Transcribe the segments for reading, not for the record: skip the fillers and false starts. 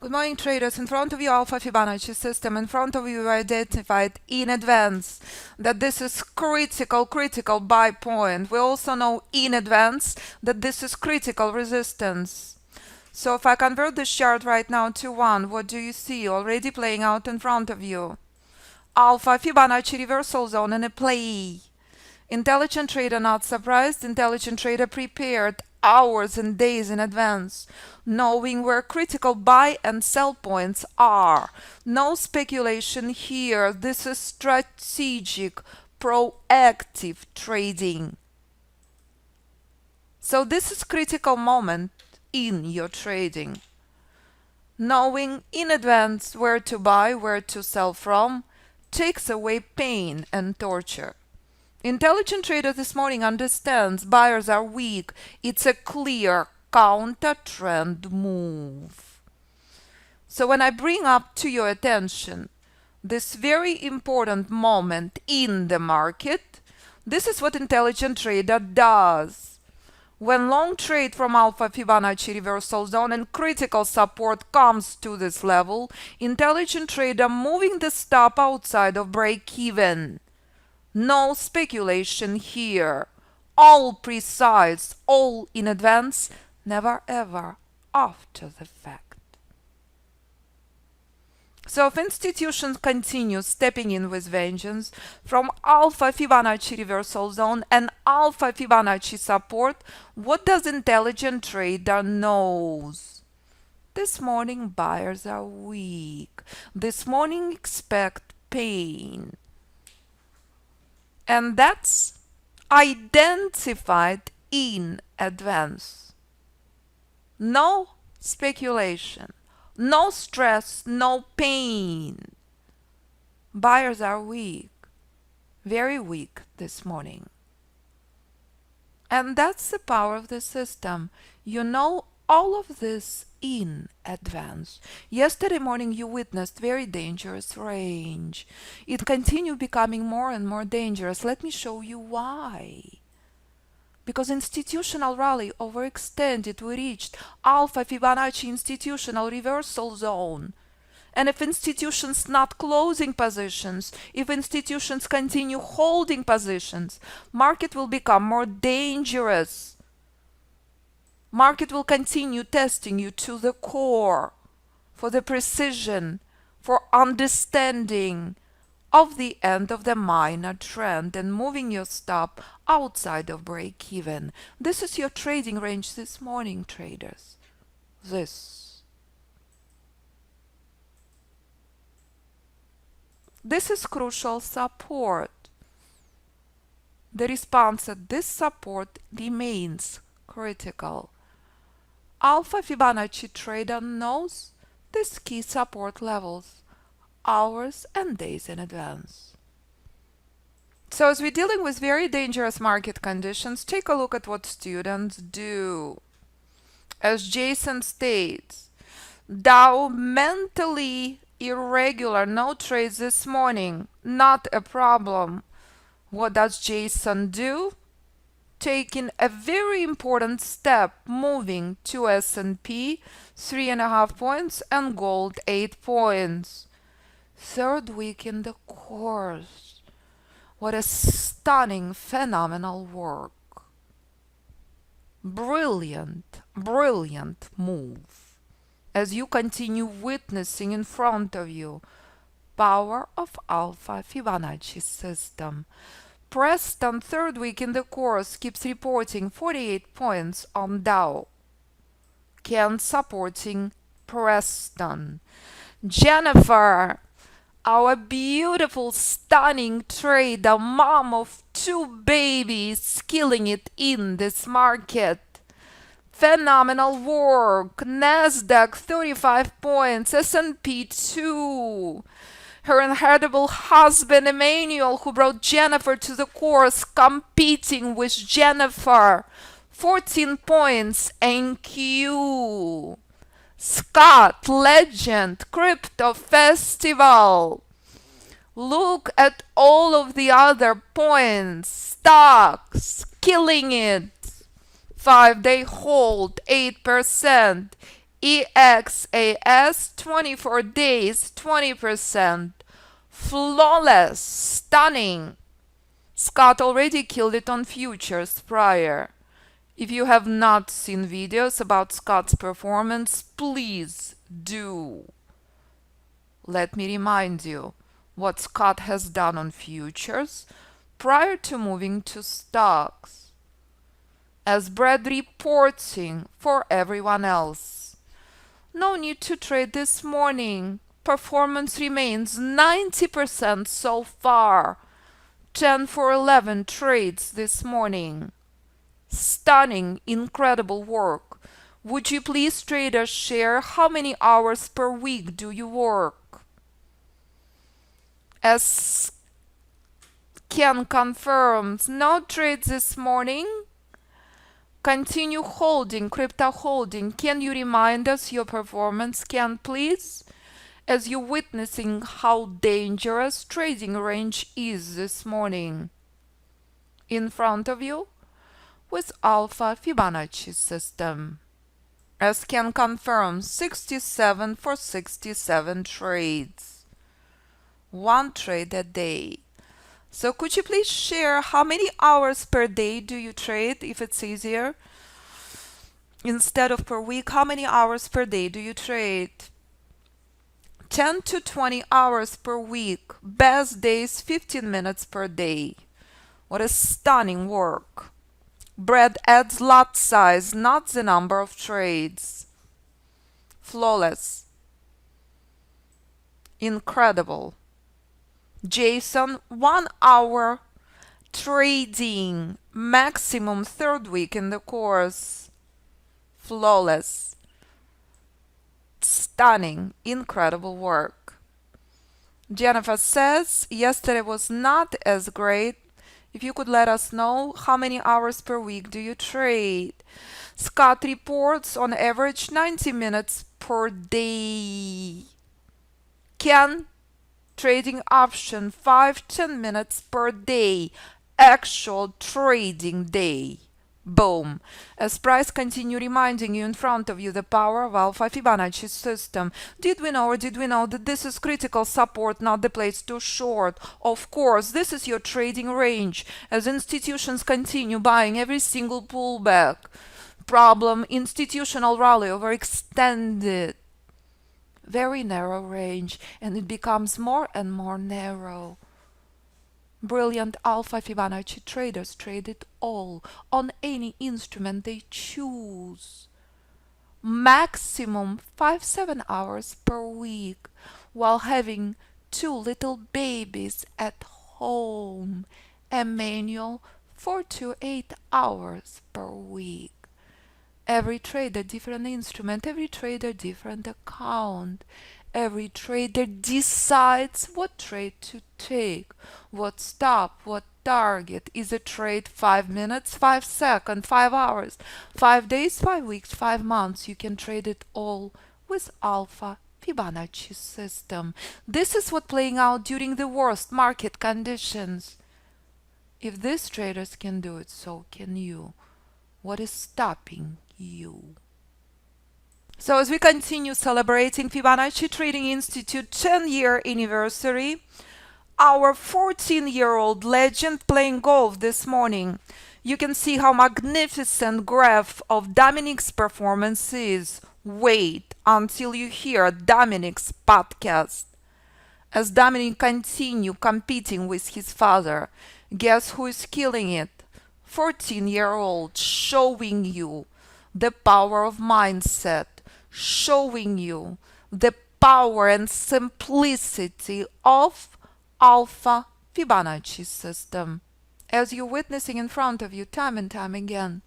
Good morning, traders. In front of you, Alpha Fibonacci system. In front of you, identified in advance that this is critical buy point. We also know in advance that this is critical resistance. So if I convert this chart right now to 1, what do you see already playing out in front of you? Alpha Fibonacci reversal zone and a play. Intelligent trader not surprised. Intelligent trader prepared hours and days in advance, knowing where critical buy and sell points are. No speculation here. This is strategic, proactive trading. So this is critical moment in your trading. Knowing in advance where to buy, where to sell from, takes away pain and torture. Intelligent trader this morning understands buyers are weak. It's a clear counter trend move. So when I bring up to your attention this very important moment in the market, this is what intelligent trader does. When long trade from Alpha Fibonacci reversal zone and critical support comes to this level, intelligent trader moving the stop outside of break even. No speculation here. All precise, all in advance, never ever after the fact. So if institutions continue stepping in with vengeance from Alpha Fibonacci reversal zone and Alpha Fibonacci support, what does intelligent trader knows? This morning buyers are weak. This morning expect pain. And that's identified in advance. No speculation, no stress, no pain. Buyers are weak, very weak this morning. And that's the power of the system. You know all of this in advance. Yesterday morning you witnessed very dangerous range. It continued becoming more and more dangerous. Let me show you why. Because institutional rally overextended, we reached Alpha Fibonacci institutional reversal zone. And if institutions not closing positions, if institutions continue holding positions, market will become more dangerous. Market will continue testing you to the core for the precision, for understanding of the end of the minor trend and moving your stop outside of break even. This is your trading range this morning, traders. This is crucial support. The response at this support remains critical. Alpha Fibonacci trader knows these key support levels hours and days in advance. So as we're dealing with very dangerous market conditions, take a look at what students do. As Jason states, Dow mentally irregular, no trades this morning, not a problem. What does Jason do? Taking a very important step, moving to S&P 3.5 points and gold 8 points. Third week in the course. What a stunning, phenomenal work. Brilliant, brilliant move. As you continue witnessing in front of you, power of Alpha Fibonacci system. Preston, third week in the course, keeps reporting 48 points on Dow. Ken supporting Preston. Jennifer, our beautiful, stunning trader, mom of 2 babies, killing it in this market. Phenomenal work. Nasdaq 35 points, S&P 2. Her inheritable husband Emmanuel, who brought Jennifer to the course, competing with Jennifer. 14 points, NQ. Scott Legend Crypto Festival. Look at all of the other points. Stocks killing it. 5-day hold 8%. EXAS 24 days 20%. Flawless, stunning. Scott already killed it on futures prior. If you have not seen videos about Scott's performance, please do. Let me remind you what Scott has done on futures prior to moving to stocks, as Brad reporting for everyone else. No need to trade this morning. Performance remains 90% so far. 10 for 11 trades this morning. Stunning, incredible work. Would you please, traders, share how many hours per week do you work? As Ken confirms, no trades this morning. Continue holding, crypto holding. Can you remind us your performance, Ken, please? As you're witnessing how dangerous trading range is this morning. In front of you, with Alpha Fibonacci system. As Ken confirms, 67 for 67 trades. One trade a day. So could you please share how many hours per day do you trade, if it's easier? Instead of per week, how many hours per day do you trade? 10 to 20 hours per week. Best days, 15 minutes per day. What a stunning work. Brad adds lot size, not the number of trades. Flawless. Incredible. Jason, 1 hour trading, maximum third week in the course. Flawless. Stunning, incredible work. Jennifer says, yesterday was not as great. If you could let us know how many hours per week do you trade. Scott reports on average 90 minutes per day. Ken, trading option 5-10 minutes per day. Actual trading day. Boom. As price continue reminding you in front of you the power of Alpha Fibonacci system. Did we know that this is critical support, not the place to short? Of course, this is your trading range as institutions continue buying every single pullback. Problem, institutional rally overextended. Very narrow range, and it becomes more and more narrow. Brilliant Alpha Fibonacci traders trade it all on any instrument they choose. Maximum 5-7 hours per week while having 2 little babies at home. A manual 4 to 8 hours per week. Every trader different instrument, every trader different account. Every trader decides what trade to take, what stop, what target. Is a trade 5 minutes, 5 seconds, 5 hours, 5 days, 5 weeks, 5 months? You can trade it all with Alpha Fibonacci system. This is what playing out during the worst market conditions. If these traders can do it, so can you. What is stopping you? So as we continue celebrating Fibonacci Trading Institute 10-year anniversary, our 14-year-old legend playing golf this morning, you can see how magnificent graph of Dominic's performance is. Wait until you hear Dominic's podcast. As Dominic continue competing with his father, guess who is killing it? 14-year-old, showing you the power of mindset, showing you the power and simplicity of Alpha Fibonacci system. As you're witnessing in front of you time and time again,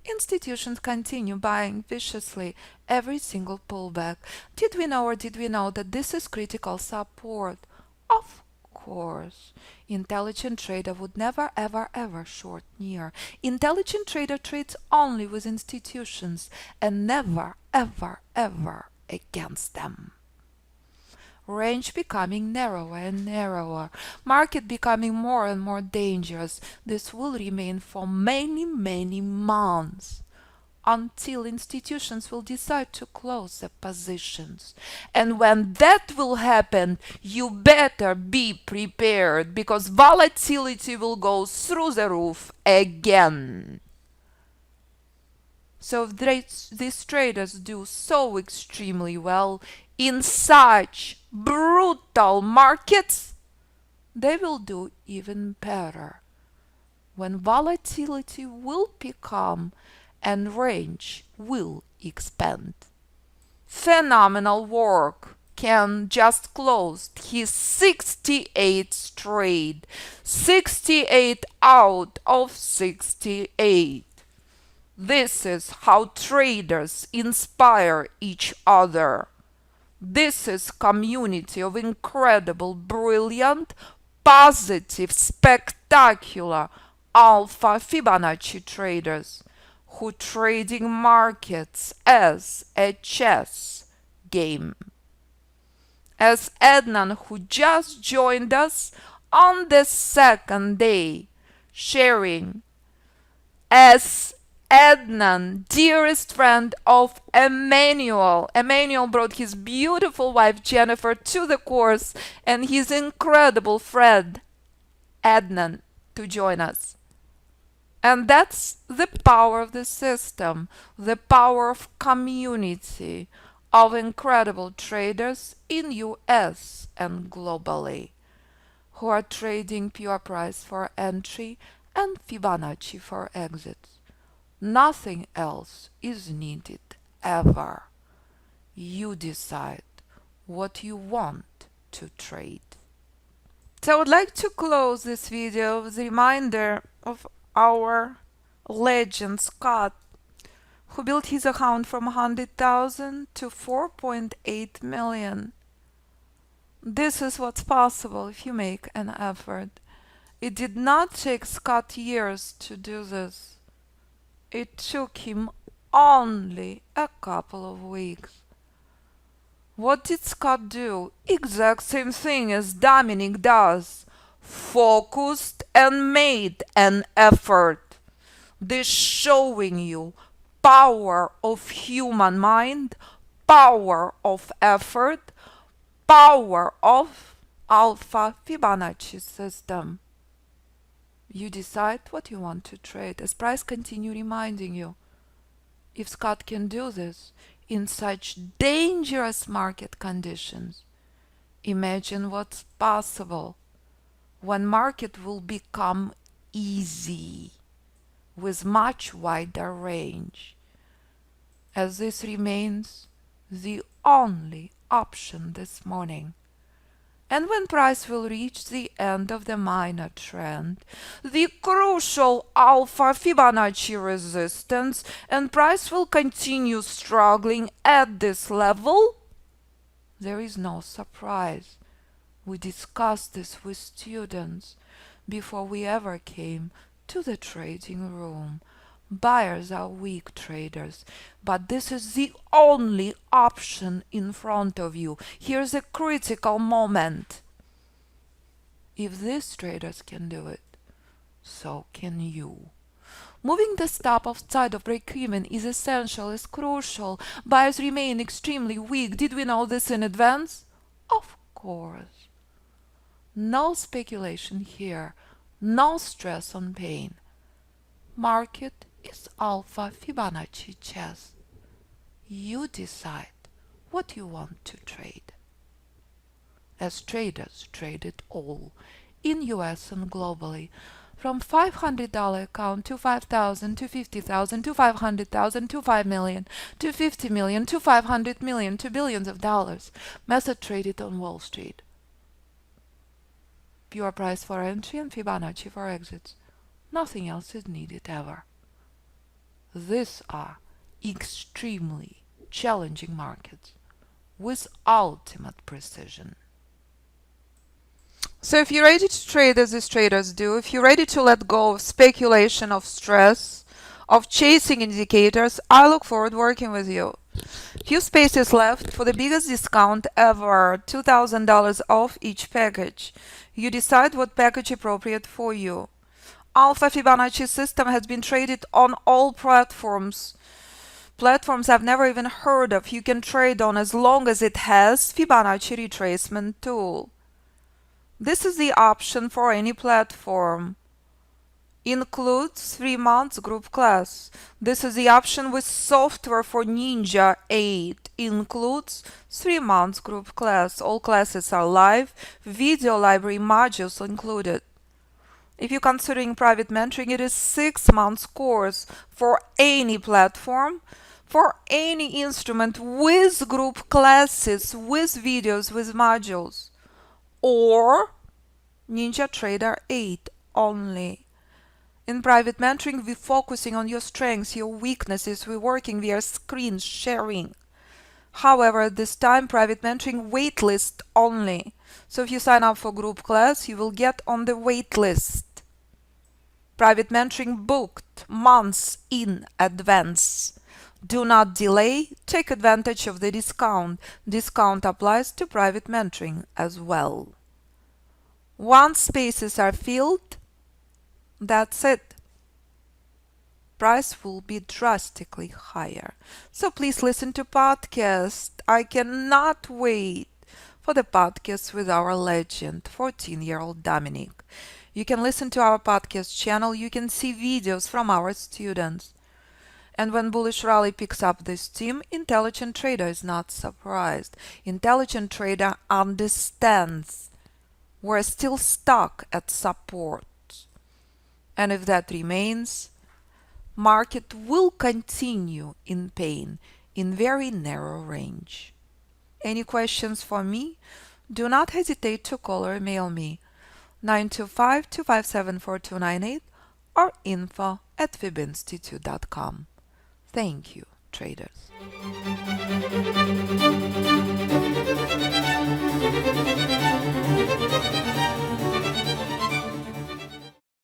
institutions continue buying viciously every single pullback. Did we know that this is critical support? Of course. Intelligent trader would never ever ever short near. Intelligent trader trades only with institutions and never ever ever against them. Range becoming narrower and narrower, market becoming more and more dangerous. This will remain for many, many months until institutions will decide to close their positions. And when that will happen, you better be prepared because volatility will go through the roof again. So if these traders do so extremely well in such brutal markets, they will do even better when volatility will become and range will expand. Phenomenal work. Ken just closed his 68th trade, 68 out of 68. This is how traders inspire each other. This is community of incredible, brilliant, positive, spectacular Alpha Fibonacci traders who trading markets as a chess game. As Adnan, who just joined us on the second day, sharing as Adnan, dearest friend of Emmanuel. Emmanuel brought his beautiful wife Jennifer to the course and his incredible friend Adnan to join us. And that's the power of the system, the power of community, of incredible traders in US and globally who are trading pure price for entry and Fibonacci for exits. Nothing else is needed ever. You decide what you want to trade. So I would like to close this video with a reminder of our legend Scott, who built his account from 100,000 to 4.8 million. This is what's possible if you make an effort. It did not take Scott years to do this. It took him only a couple of weeks. What did Scott do? Exact same thing as Dominic does. Focused and made an effort. This showing you power of human mind, power of effort, power of Alpha Fibonacci system. You decide what you want to trade as price continue reminding you. If Scott can do this in such dangerous market conditions, imagine what's possible when market will become easy with much wider range, as this remains the only option this morning. And when price will reach the end of the minor trend, the crucial Alpha Fibonacci resistance, and price will continue struggling at this level, there is no surprise. We discussed this with students before we ever came to the trading room. Buyers are weak traders, but this is the only option in front of you. Here's a critical moment. If these traders can do it, so can you. Moving the stop outside of break-even is essential, is crucial. Buyers remain extremely weak. Did we know this in advance? Of course. No speculation here, no stress on pain. Market is Alpha Fibonacci chess. You decide what you want to trade. As traders trade it all, in US and globally, from $500 account to 5,000 to 50,000 to 500,000 to 5 million to 50 million to 500 million to billions of dollars. Method traded on Wall Street. Pure price for entry and Fibonacci for exits. Nothing else is needed ever. These are extremely challenging markets with ultimate precision. So if you're ready to trade as these traders do, if you're ready to let go of speculation, of stress, of chasing indicators, I look forward to working with you. Few spaces left for the biggest discount ever, $2,000 off each package. You decide what package is appropriate for you. Alpha Fibonacci system has been traded on all platforms. Platforms I've never even heard of. You can trade on as long as it has Fibonacci retracement tool. This is the option for any platform. Includes 3 months group class. This is the option with software for Ninja 8. Includes 3 months group class. All classes are live. Video library modules included. If you're considering private mentoring, it is 6 months course for any platform, for any instrument with group classes, with videos, with modules, or Ninja Trader 8 only. In private mentoring, we're focusing on your strengths, your weaknesses. We're working via screen sharing. However, at this time, private mentoring waitlist only. So if you sign up for group class, you will get on the waitlist. Private mentoring booked months in advance. Do not delay. Take advantage of the discount. Discount applies to private mentoring as well. Once spaces are filled, that's it. Price will be drastically higher. So please listen to podcast. I cannot wait for the podcast with our legend, 14-year-old Dominic. You can listen to our podcast channel. You can see videos from our students. And when bullish rally picks up this team, intelligent trader is not surprised. Intelligent trader understands we're still stuck at support. And if that remains, market will continue in pain in very narrow range. Any questions for me? Do not hesitate to call or email me 925-257-4298 or info@fibinstitute.com. Thank you, traders.